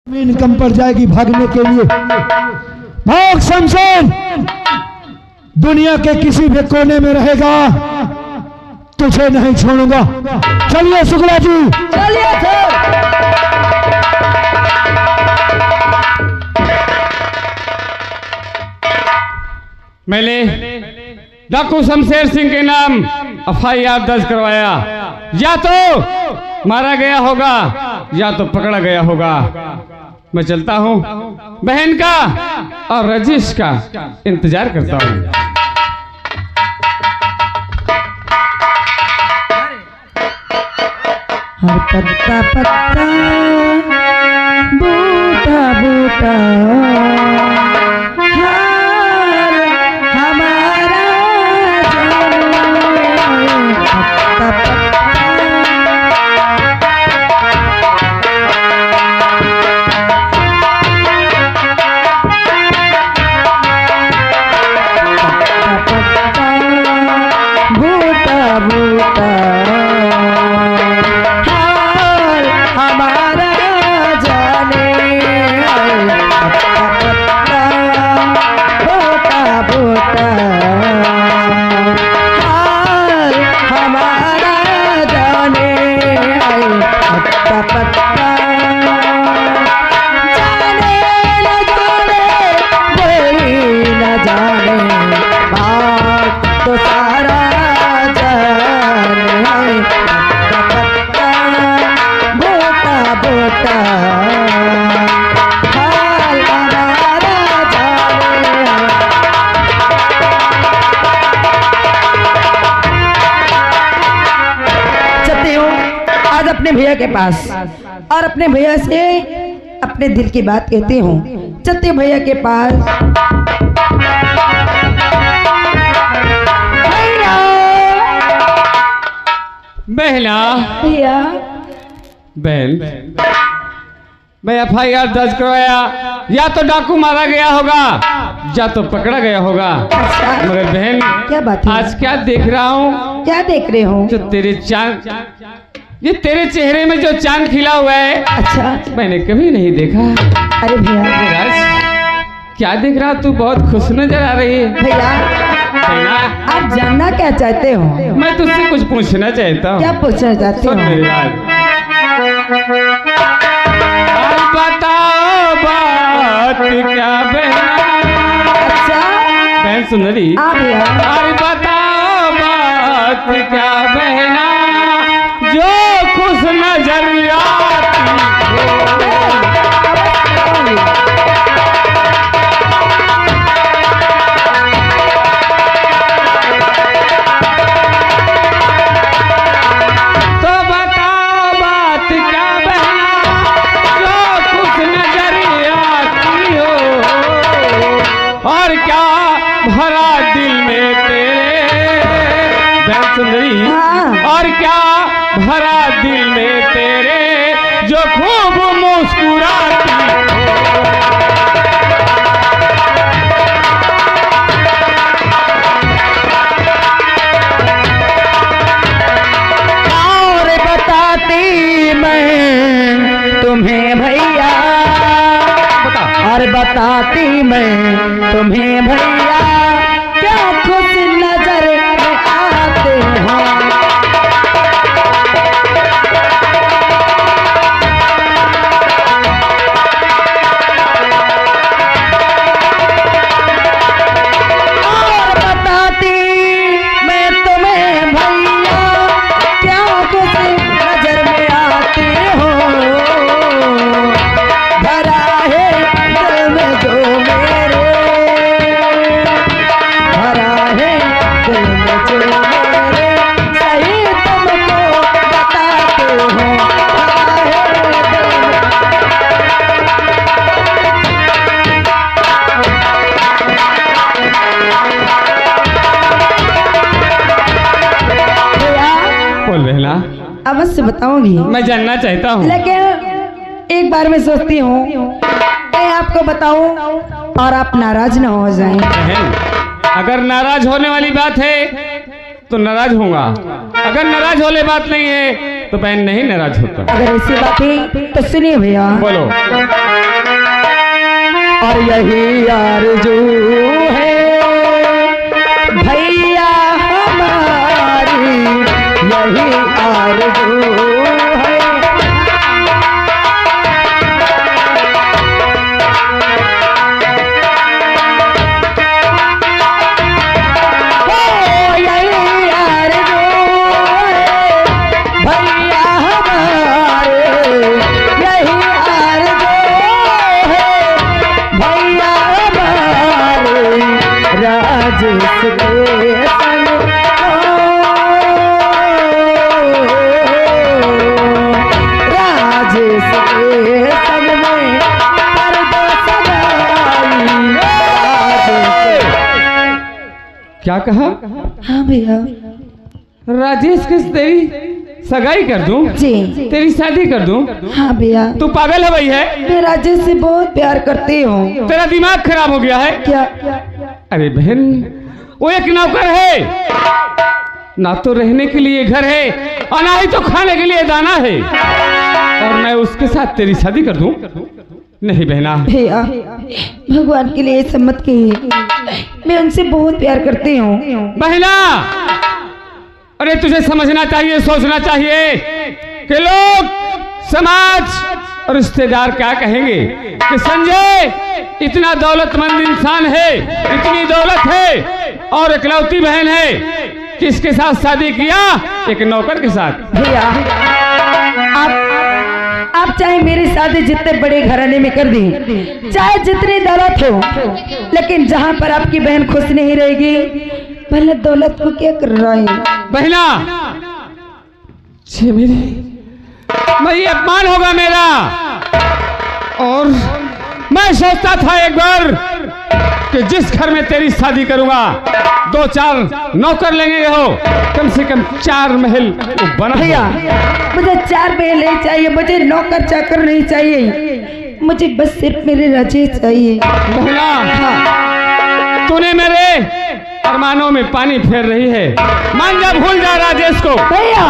Income पड़ जाएगी भागने के लिए। भाग शमशेर, दुनिया के किसी भी कोने में रहेगा, तुझे नहीं छोड़ूंगा। चलिए शुक्ला जी, चलिए सर। मैंने डाकू शमशेर सिंह के नाम FIR दर्ज करवाया। या तो मारा गया होगा या तो पकड़ा गया होगा। मैं चलता हूँ, बहन का और रजिश का इंतजार करता हूँ। हर पत्ता पत्ता बूटा बूटा हाल हमारा जाने। पत्ता पत्ता बूटा बूटा हाल हमारा जाने। पत्ता बूटा बूटा हाल हमारा जाने। पत्ता पत्ता जाने न जाने कोई न जाने, बात तो सारा जाने। पत्ता बोटा बोटा हाल हमारा जाने। चलती हूँ आज अपने भैया के पास और अपने भैया से अपने दिल की बात कहती हूँ। चलती भैया के पास। बहना, भैया बहन, मैं FIR दर्ज करवाया। या तो डाकू मारा गया होगा या तो पकड़ा गया होगा। अच्छा, मगर बहन, क्या बात है? आज क्या देख रहा हूँ? क्या देख रहे हो? जो तेरे चांद, ये तेरे चेहरे में जो चांद खिला हुआ है, अच्छा, मैंने कभी नहीं देखा। अरे भैया, राज, क्या देख रहा? तू बहुत खुश नजर आ रही है। भैया बहना, आप जानना क्या चाहते हो? मैं तुझसे कुछ पूछना चाहता हूँ। क्या पूछना चाहते हो? सुन मेरी बात। अब बताओ बात क्या बहना? अच्छा, बहन सुंदरी, हाँ भैया, अरे बताओ बात क्या बहना, जो खुश नजर आती हो। तो बताओ बात क्या बहना, जो खुश नजर आती हो। और क्या भरा दिल में तेरे, बहन सुंदरी, हाँ। और क्या भरा दिल में तेरे, जो खूब मुस्कुराती हो। और बताती मैं तुम्हें भैया, और बताती मैं तुम्हें भैया, क्या खुश नजर में आते हो। और बताती मैं तुम्हें भैया, क्या खुश नजर में आते हो। भरा है दिल में जो मेरे, भरा है दिल में जो मेरे, सही तुमको बताते हो। भरा है दिल में। भैया, बोल बहना, अवश्य बताऊंगी, मैं जानना चाहता हूँ। लेकिन एक बार मैं सोचती हूँ मैं आपको बताऊं और आप नाराज न हो जाएं। बहन, अगर नाराज होने वाली बात है तो नाराज होगा, अगर नाराज होने बात नहीं है तो बहन नहीं नाराज होता। अगर ऐसी बात है तो सुनिए भैया। बोलो। और यही आरज़ू है भैया हमारी, यही आरज़ू है। क्या कहा? हाँ भैया। राजेश के तेरी सगाई कर दूं? जी। तेरी शादी कर दूं? हाँ भैया। तू पागल है भाई है? मैं राजेश से बहुत प्यार करती हूँ। तेरा दिमाग खराब हो गया है क्या? अरे बहन, वो एक नौकर है, ना तो रहने के लिए घर है और ना ही तो खाने के लिए दाना है, और मैं उसके साथ तेरी शादी कर दूं? नहीं बहना। भैया भगवान के लिए ऐसा मत कहिए, मैं उनसे बहुत प्यार करती हूँ। बहना, अरे तुझे समझना चाहिए, सोचना चाहिए कि लोग, समाज और रिश्तेदार क्या कहेंगे कि संजय इतना दौलतमंद इंसान है, इतनी दौलत है और इकलौती बहन है, किसके साथ शादी किया? एक नौकर के साथ। भैया आप चाहे मेरी शादी जितने बड़े घराने में कर दी, चाहे जितनी दौलत हो, लेकिन जहाँ पर आपकी बहन खुश नहीं रहेगी, भले दौलत को क्या कर रहा है? बहना, मेरी मैं अपमान होगा मेरा, और मैं सोचता था एक बार कि जिस घर में तेरी शादी करूंगा 2-4 नौकर लेंगे, हो कम से कम 4 महल बना। भैया मुझे 4 महल नहीं चाहिए, मुझे नौकर चाकर नहीं चाहिए, मुझे बस सिर्फ मेरे राजेश चाहिए। बहना, हाँ। तूने मेरे अरमानों में पानी फेर रही है, मान जा, भूल जा राजेश को। भैया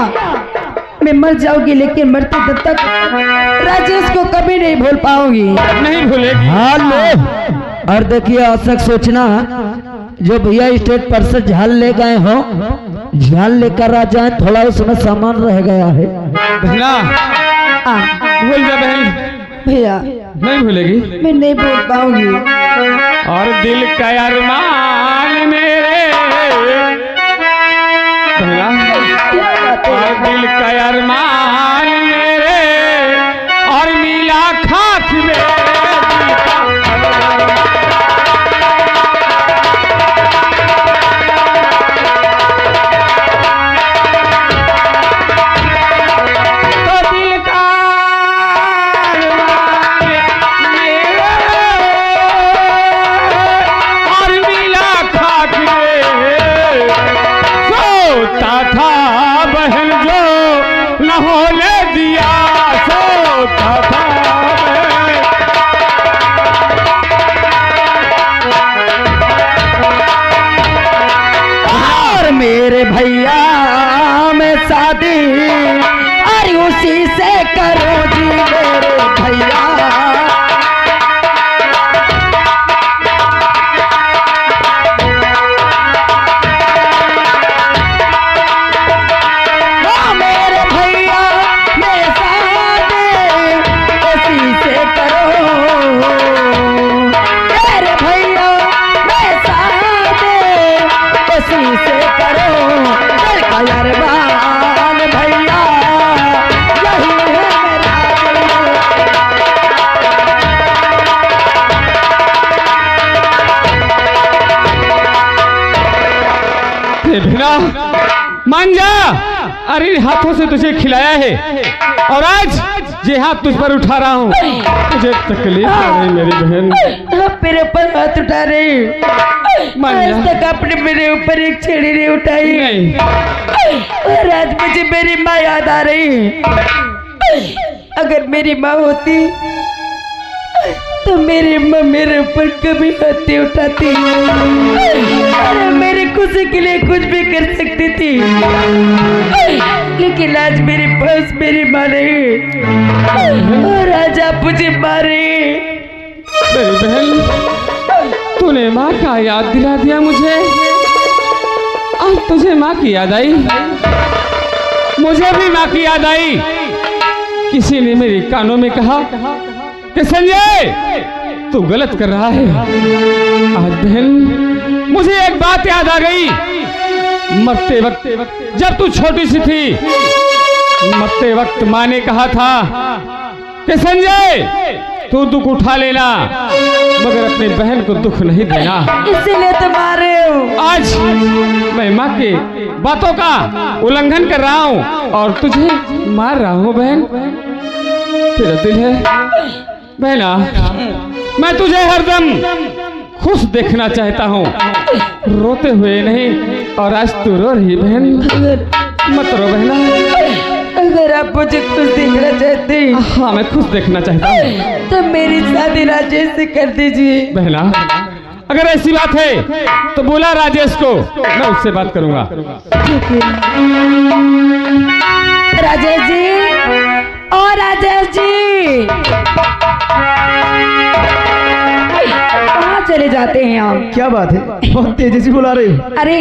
मैं मर जाऊंगी, लेकिन मरते दम तक राजेश को कभी नहीं भूल पाऊंगी। नहीं भूलेगी। हाँ लो, और देखिए अशक सोचना, जो भैया स्टेट पर से झाल ले गए हो, झाल लेकर आ जाए, थोड़ा उसमें सामान रह गया है। बहना भूल जा बहन। भैया नहीं भूलेगी? मैं नहीं भूल पाऊंगी। और दिल का अरमान मेरे, और दिल का अरमान मेरे, और मिला खाक में मेरे भैया मैं शादी अरे उसी से करो जी मेरे भैया। मेरे भैया मैं शादी उसी से करो, मेरे भैया मैं शादी उसी से करो। अरमान भैया यही है मेरा बिना मान जा। अरे हाथों से तुझे खिलाया है और आज ये हाथ तुझ पर उठा रहा हूँ, तुझे तकलीफ हो रही मेरी बहन। मेरे ऊपर हाथ उठा रही, आज तक आपने मेरे ऊपर एक छड़ी नहीं उठाई और आज मुझे मेरी माँ याद आ रही। अगर मेरी माँ होती तो मेरी माँ मेरे ऊपर कभी हाथ नहीं उठाती, अरे मेरी खुशी के लिए कुछ भी कर सकती थी, लेकिन आज मेरे पास मेरी माँ नहीं और आज आप मुझे मारे। मेरी बहन, तूने माँ का याद दिला दिया मुझे। आज तुझे माँ की याद आई, मुझे भी माँ की याद आई। किसी ने मेरे कानों में कहा कि संजय तू गलत कर रहा है। आज बहन मुझे एक बात याद आ गई। मरते वक्त जब तू छोटी सी थी, मरते वक्त माँ ने कहा था कि संजय तू दुख उठा लेना मगर अपनी बहन को दुख नहीं देना। इसीलिए तो मारे हो। आज मैं माँ के बातों का उल्लंघन कर रहा हूँ और तुझे मार रहा हूँ। बहन तेरा दिल है बहना, मैं तुझे हरदम खुश देखना चाहता हूँ, रोते हुए नहीं। और आज तू रो रही बहन, मत रो बहना। अगर आप मुझे खुश देखना चाहते हैं, हाँ मैं खुश देखना चाहता हूँ, तो मेरी शादी राजेश से कर दीजिए। बहना अगर ऐसी बात है तो बोला राजेश को, मैं उससे बात करूंगा। राजेश जी, ओ राजेश जी, कहाँ चले जाते हैं आप? क्या बात है, बहुत तेजी से बुला रहे हो? अरे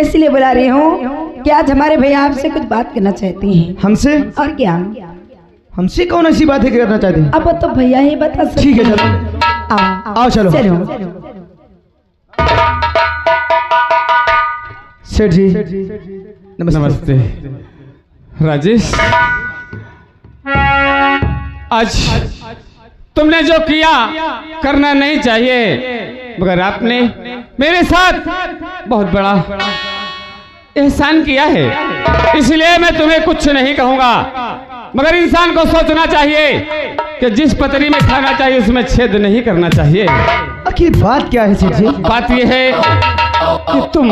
इसलिए बुला रही हूँ कि आज हमारे भैया आपसे कुछ बात करना चाहते हैं। हमसे? और क्या, हमसे कौन ऐसी बातें करना चाहते हैं? अब तो भैया ही बता सकते। ठीक है चलो, आओ चलो। सेठ जी नमस्ते। नमस्ते राजेश, आज तुमने जो किया करना नहीं चाहिए, मगर आपने मेरे साथ बहुत बड़ा एहसान किया है। इसलिए मैं तुम्हें कुछ नहीं कहूंगा, मगर इंसान को सोचना चाहिए कि जिस पतरी में खाना चाहिए उसमें छेद नहीं करना चाहिए। आखिर बात क्या है सेठ जी? बात यह है कि तुम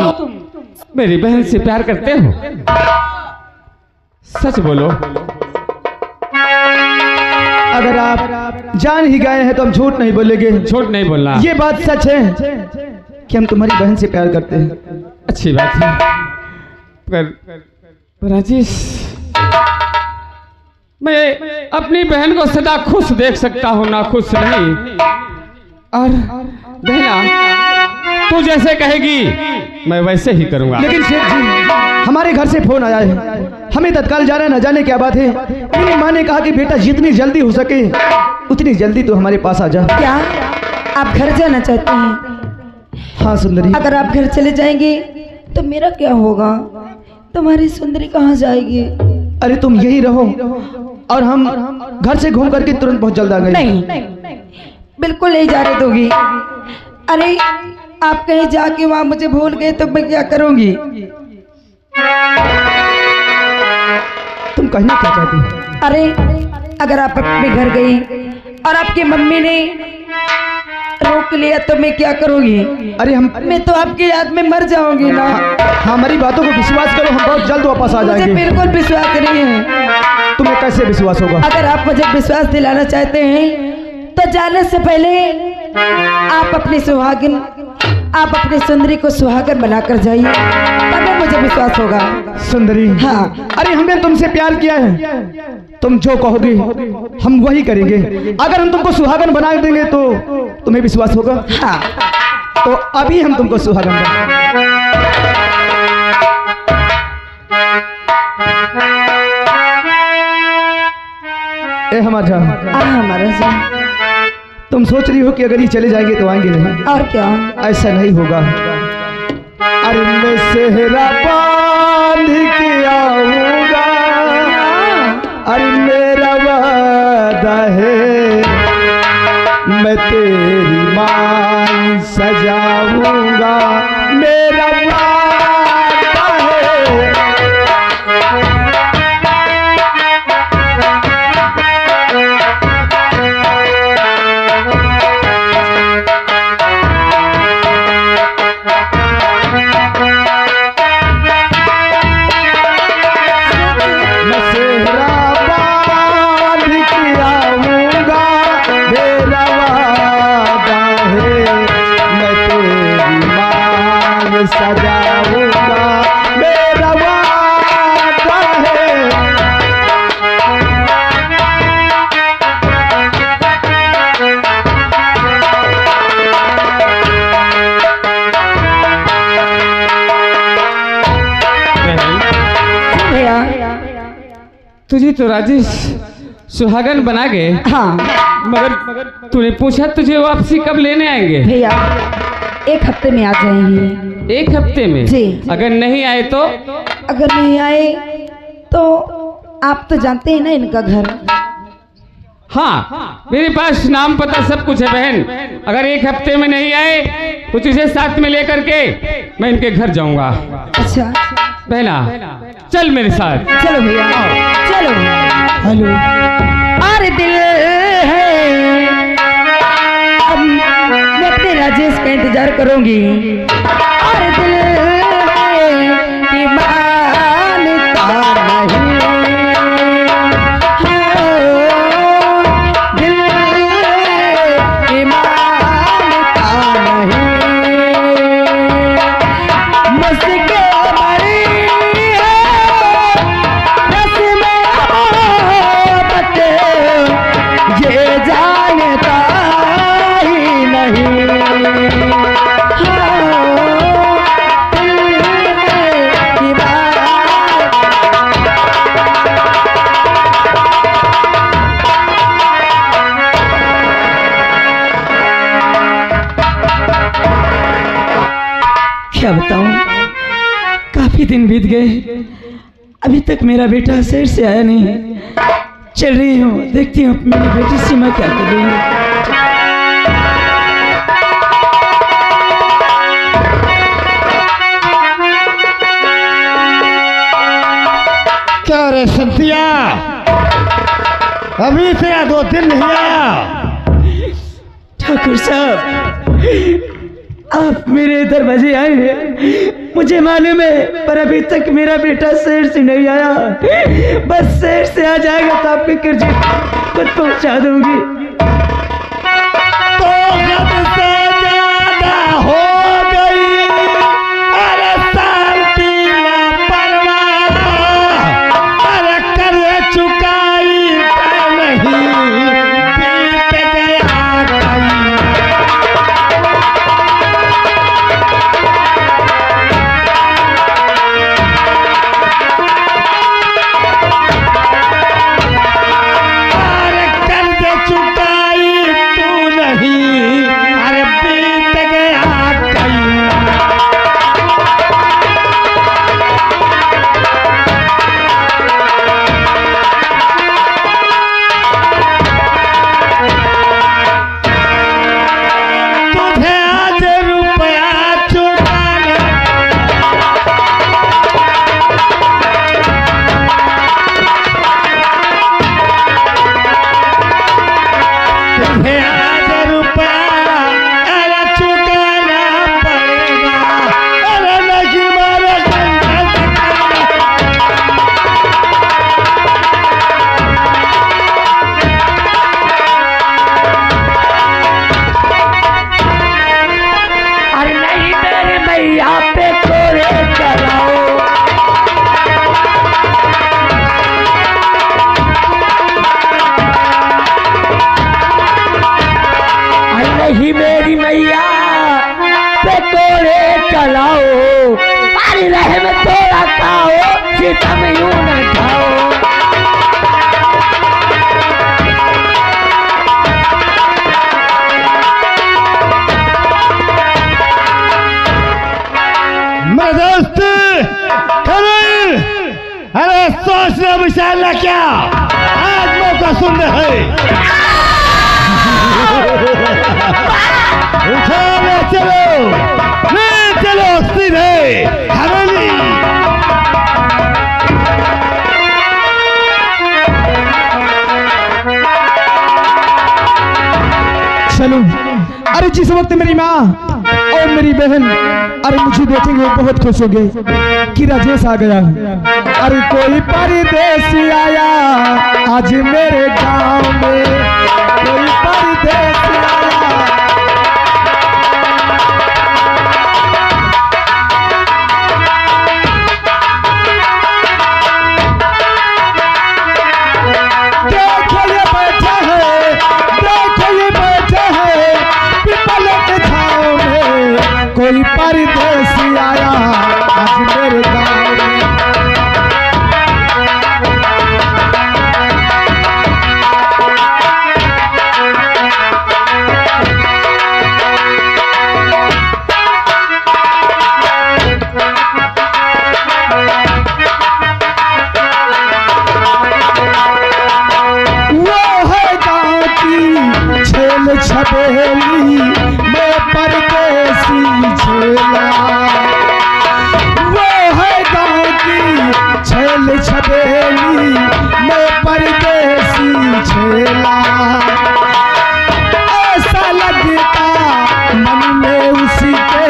मेरी बहन से प्यार करते हो, सच बोलो। अगर आप जान ही गए हैं तो हम झूठ नहीं बोलेंगे। झूठ नहीं बोलना। ये बात सच है कि हम तुम्हारी बहन से प्यार करते हैं। अच्छी बात है, पर राजेश मैं अपनी बहन को सदा खुश देख सकता हूँ, ना खुश नहीं। और बहना तू जैसे कहेगी मैं वैसे ही करूँगा। लेकिन सेठ जी हमारे घर से फोन आया है, हमें तत्काल जाना, न जाने क्या बात है। मेरी माँ ने कहा कि बेटा जितनी जल्दी हो सके उतनी जल्दी तो हमारे पास आ जा। क्या आप घर जाना चाहते हैं? हाँ सुंदरी। अगर आप घर चले जाएंगे तो मेरा क्या होगा? तुम्हारी सुंदरी कहाँ जाएगी? अरे तुम यही रहो और हम घर से घूम करके तुरंत बहुत जल्द आ गए। नहीं, बिल्कुल नहीं जाने दोगी। अरे आप कहीं जाके वहां मुझे भूल गए तो मैं क्या करूंगी? तुम कहना क्या चाहती हो? अरे अगर आप अपने घर गई और आपकी मम्मी ने रोक लिया तो मैं क्या करूंगी? अरे मैं तो आपकी याद में मर जाऊंगी ना। हमारी बातों को विश्वास करो, हम बहुत जल्द वापस आ मुझे जाएंगे। बिल्कुल विश्वास नहीं है। तुम्हें कैसे विश्वास होगा? अगर आप मुझे विश्वास दिलाना चाहते हैं तो जाने से पहले आप अपनी सुहागिन, आप अपनी सुंदरी को सुहागन बनाकर जाइए, तभी मुझे विश्वास होगा। सुंदरी, हाँ। अरे हमने तुमसे प्यार किया है, तुम जो कहोगे हम वही करेंगे। अगर हम तुमको सुहागन बना देंगे तो तुम्हें विश्वास होगा। हाँ। तो अभी हम तुमको सुहागन बना। ए हमारा हमारा तुम सोच रही हो कि अगर ये चले जाएंगे तो आएंगे नहीं। और क्या? ऐसा नहीं होगा। अरे मैं सेहरा बांध के आऊंगा, अरे मेरा वादा है, मैं तेरी मान सजाऊंगा, मेरा वादा है। मैं सेहरा तुझे तो राजेश सुहागन बना गए। हाँ मगर तूने पूछा तुझे वापसी कब लेने आएंगे? भैया 1 हफ्ते में आ जाएंगे। 1 हफ्ते में? जी। अगर नहीं आए तो? अगर नहीं आए तो आप तो जानते हैं ना इनका घर। हाँ, मेरे पास नाम पता सब कुछ है बहन। अगर 1 हफ्ते में नहीं आए तो तुझे साथ में लेकर के मैं इनके घर जाऊंगा। अच्छा पहला चल मेरे साथ। चलो भैया चलो। हेलो, अरे दिल है, अब मैं अपने राजेश का इंतजार करूंगी। अरे दिल है कि मानता नहीं, दिल है कि मानता नहीं, मुझसे बड़ी है रस्में मोहब्बत, ये जानता ही नहीं। हाँ, दिल है कि क्या बताऊं, काफी दिन बीत गए, अभी तक मेरा बेटा शहर से आया नहीं है। चल रही हूँ, देखती हूँ मेरी बेटी सीमा क्या कर रही है। क्या रे संतिया, अभी तेरा 2 दिन नहीं आया। ठाकुर साहब, आप मेरे दरवाजे आए हैं, मुझे मालूम है, पर अभी तक मेरा बेटा शहर से नहीं आया। बस शहर से आ जाएगा तो आपके कर्जे खुद पहुंचा दूंगी। तो जब से ज्यादा हो गई, अरे शांति ना परवाह, अरे कर चुकाई नहीं, बीत गया कहीं। अरे कर्ज चुकाई तू नहीं, अरे बीत गया कहीं। तुझे आज रुपया चुकाना, तुझे आज रुपया अरे चुकाना पड़ेगा, अरे नहीं मारे अरे नहीं मेरे भैया पे कोरे चलाओ, अरे नहीं मेरी मैया पे कोरे चलाओ, अरे रहम थोड़ा खाओ, सितम यूं न खाओ। मदद खलील, अरे सोचना विशाल क्या, आज मौका सुन रहे। उठा ले चलो सीधे हवेली। चलो, अरे जिस वक्त मेरी माँ और मेरी बहन अरे मुझे देखेंगे बहुत खुश हो गए कि राजेश आ गया। अरे कोई परदेसी आया आज मेरे गांव में, कोई परदेसी आया। देखो ये बैठा है, देखो ये बैठा है पीपल के छाँव में, कोई परदेसी आया आज मेरे गांव में। छेल छबेली मैं परदेसी झेला, वो है गाँव की छेल छबेली मैं परदेसी झेला। ऐसा लगता मन में उसी के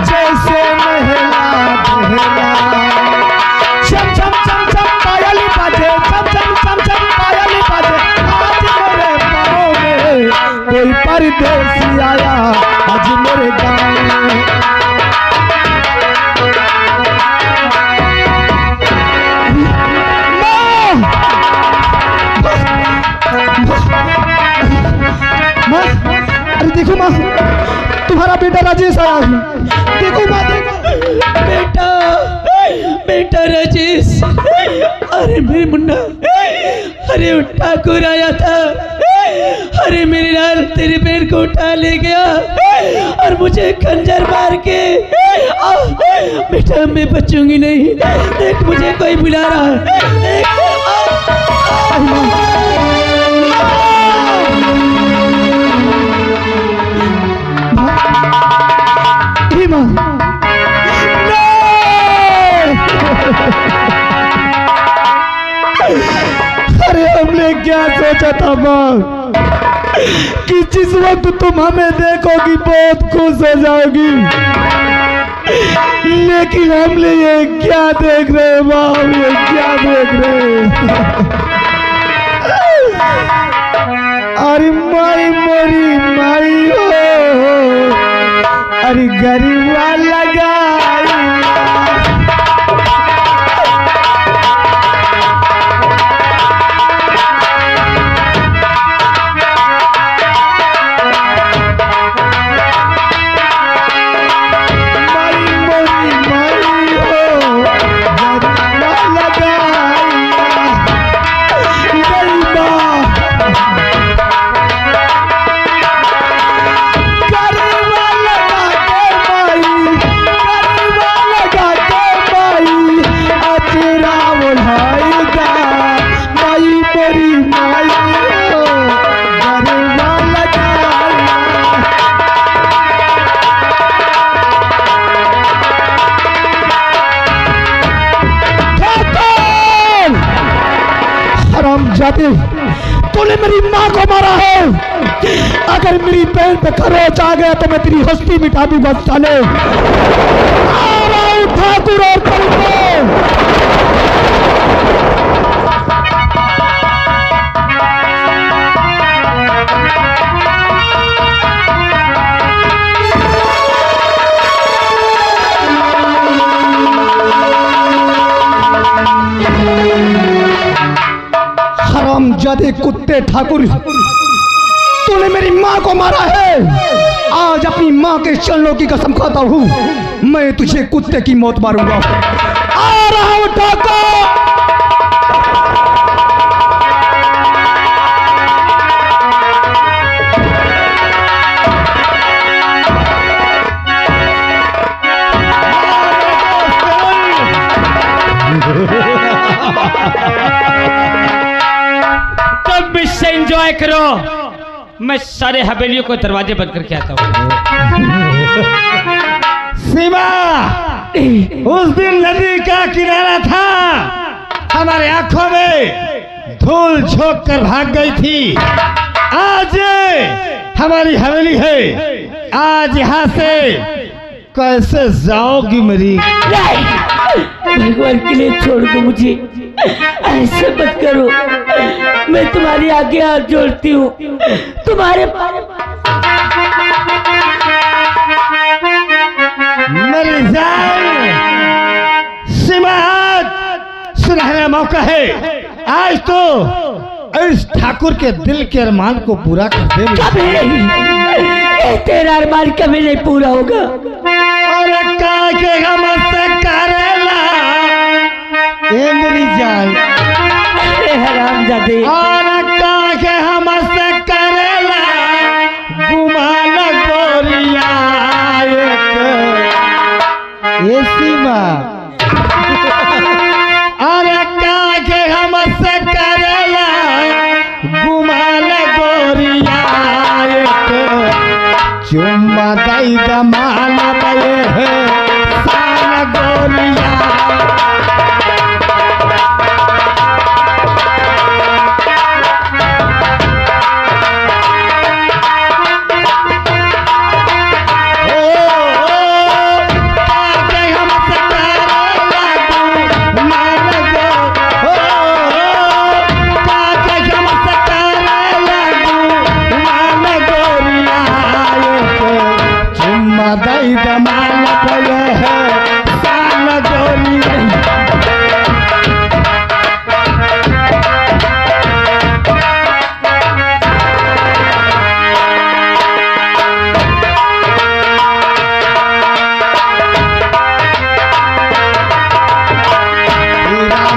जैसे महला बहला। चम चम चम चम पायल बाजे, चम चम चम चम पायल बाजे, आज मेरे पाँव में कोई परदेसी आया, आज मेरे गाँव में। माँ, अरे देखो माँ, तुम्हारा बेटा राजेश आया है। देखो माँ, देखो बेटा, बेटा राजेश, अरे मेरे मुन्ना, अरे ठाकुर आया था, अरे मेरे लाल तेरे पेड़ को उठा ले गया और मुझे खंजर मार के बेटा मैं बचूंगी नहीं। देख मुझे कोई बुला रहा है, देख अरे हमने क्या सोचा था माँ कि जिस वक्त तुम हमें देखोगी बहुत खुश हो जाओगी, लेकिन हमने ये क्या देख रहे हैं माँ, ये क्या देख रहे हैं। अरे माई मोरी माई हो, अरे गरीबा लगाई। जाते तूने मेरी माँ को मारा है, अगर मेरी बहन पे खरोच आ गया तो मैं तेरी हस्ती मिटा दूंगा साले। ठाकुर और हरामजादे कुत्ते ठाकुर, तूने मेरी माँ को मारा है। आज अपनी माँ के चरणों की कसम खाता हूँ, मैं तुझे कुत्ते की मौत मारूंगा। आ रहा हूँ ठाकुर। तब इससे एंजॉय करो, मैं सारे हवेलियों को दरवाजे बंद करके आता हूँ। सीमा, उस दिन नदी का किनारा था, हमारे आंखों में धूल झोंक कर भाग गई थी। आज हमारी हवेली है, आज यहाँ से कैसे जाओगी मेरी? भगवान के लिए छोड़ दो मुझे, ऐसे मत करो। मैं तुम्हारी आगे हाथ जोड़ती हूँ, तुम्हारे मेरी जान सीमा, सुनहरा मौका है, आज तो इस ठाकुर के दिल के अरमान को पूरा कर दे। कभी नहीं, तेरा अरमान कभी नहीं पूरा होगा। और के करेला ए मेरी जान, अरे हरामजादे, और के हमसे करेला गुमान गोरिया ये सीमा। अरे के हमसे करेला गुमान गोरिया चुम्मा दई दमान बये है सान गोरिया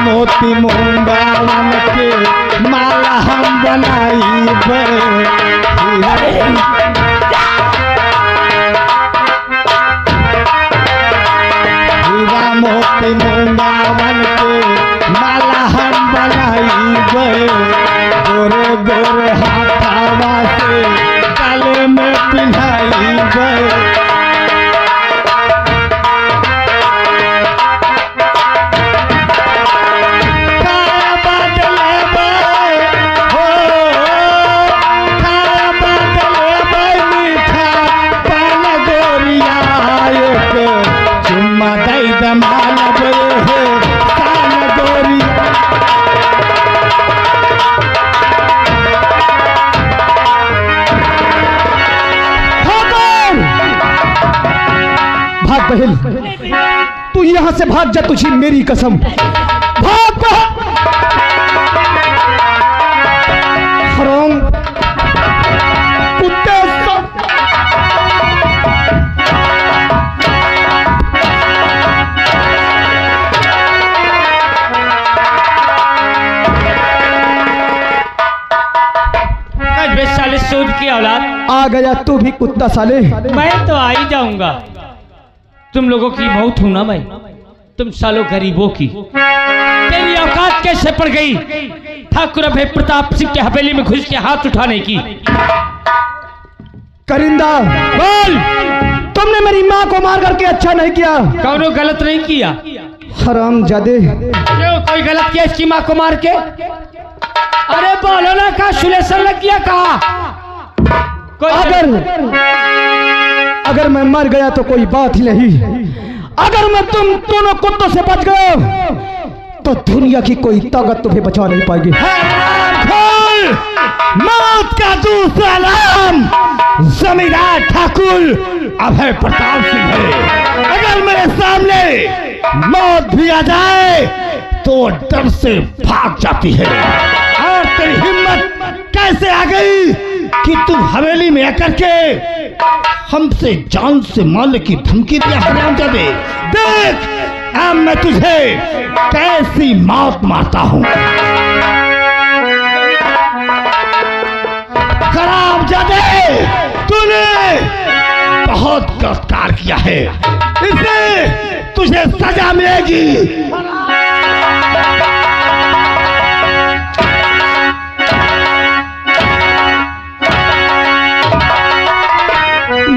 मोती मुंडावन के माला हम बनाई हीरा मोती मुंडावन के माला हम बनाई गोरे गोरे हाथावा से गले में पिन्हाई बहन, तू यहां से भाग जा, तुझी मेरी कसम। भाग हराम कुत्ते। साले सूद की औलाद आ गया तू भी कुत्ता साले। मैं तो आ ही जाऊंगा, तुम लोगों की मौत हूं ना मैं, तुम सालों गरीबों की। तेरी औकात कैसे पड़ गई ठाकुर अभय प्रताप सिंह के हवेली में घुस के हाथ उठाने की? करिंदा बोल, तुमने मेरी माँ को मार करके अच्छा नहीं किया। कौनो गलत नहीं किया। हरामजादे, क्यों कोई गलत किया इसकी माँ को मार के? अरे बोलो ना, कहा सुलेशन लग गया? कहा अगर मैं मर गया तो कोई बात ही नहीं, अगर मैं तुम दोनों कुत्तों से बच गए तो दुनिया की कोई ताकत तुम्हें बचा नहीं पाएगी। मौत का दूसरा नाम जमींदार ठाकुर अभय प्रताप सिंह है। अगर मेरे सामने मौत भी आ जाए तो डर से भाग जाती है। और तेरी हिम्मत कैसे आ गई कि तुम हवेली में आकर के हमसे जान से मारने की धमकी दिया? हरामजादे, देख अब मैं तुझे कैसी मौत मारता हूं। हरामजादे, तूने बहुत गलत कार्य किया है, इससे तुझे सजा मिलेगी।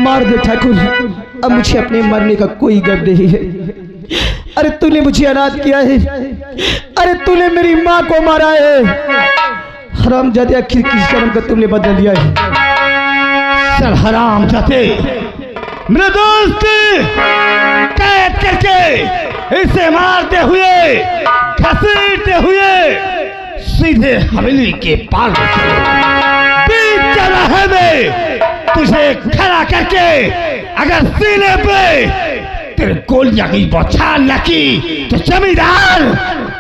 मार दे ठाकुर, अब मुझे अपने मरने का कोई गम नहीं है। अरे तूने मुझे अनाथ किया है, अरे तूने मेरी माँ को मारा है। हरामजादे, आखिर किस शर्म का तुमने बदल लिया है? चल हरामजादे, मेरे दोस्त कैद करके इसे मारते हुए घसीटते हुए सीधे हवेली के पार बीच चौराहे में तुझे खड़ा करके अगर सीने पे तेरे गोलियां की बौछार लगी तो जमींदार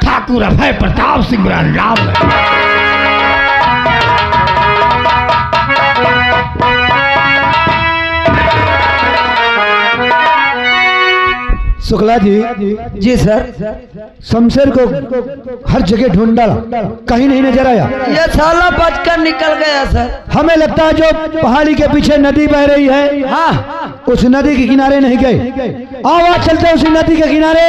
ठाकुर अभय प्रताप सिंह मेरा नाम है। शुक्ला जी। जी सर। शमशेर को हर जगह ढूंढ डाला, कहीं नहीं नजर आया। ये साला बचकर निकल गया सर। हमें लगता है जो पहाड़ी के पीछे नदी बह रही है, हाँ, उस नदी के किनारे नहीं गए। आओ आज चलते हैं उसी नदी के किनारे,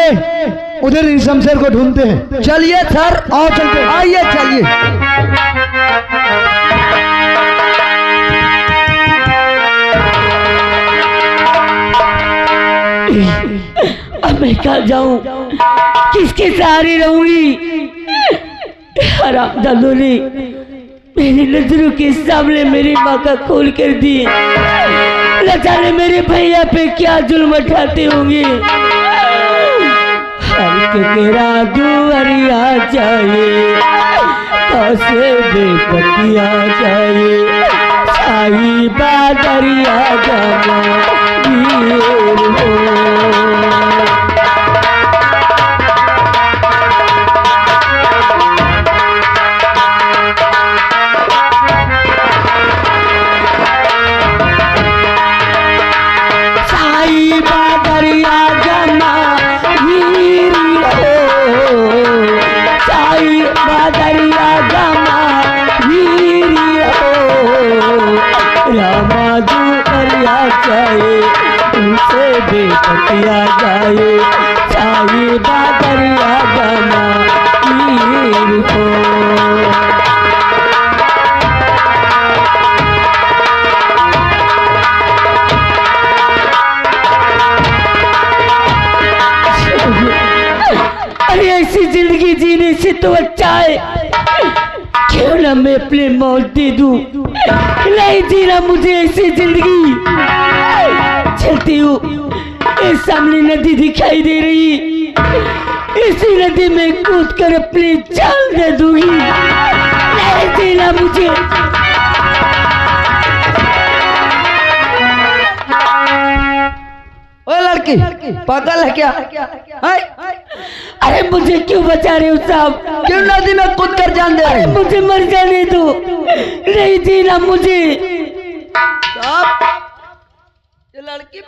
उधर ही शमशेर को ढूंढते हैं। चलिए सर, आओ चलते, आइए चलिए। अब मैं कहाँ जाऊं, किसके सहारे रहूंगी। हराम दादू ने मेरी नजरों के सामने मेरी माँ का खून कर दी। न जाने मेरे भैया पे क्या जुल्म उठाते होंगे। हर के केरा दुआरिया जाए, कैसे बेपतिया जाए, साई बादरिया जाना वीर हो। उनसे बेपतिया जाए, साई बादरिया जाना वीर हो। अरे ऐसी जिंदगी जीने से तो अच्छा है क्यों ना मैं अपने मौत दे दूं। नहीं जीना मुझे ऐसी जिंदगी। चलती हूँ, इस सामने नदी दिखाई दे रही, इसी नदी में कूद कर अपनी जान दे दूंगी। नहीं जीना मुझे। ओ लड़की पागल है क्या? अरे मुझे क्यों बचा रहे हो साहब? क्यों नदी में कूद कर जान दे रहे? मुझे मर जाने दो, नहीं जीना मुझे। साहब, ये लड़की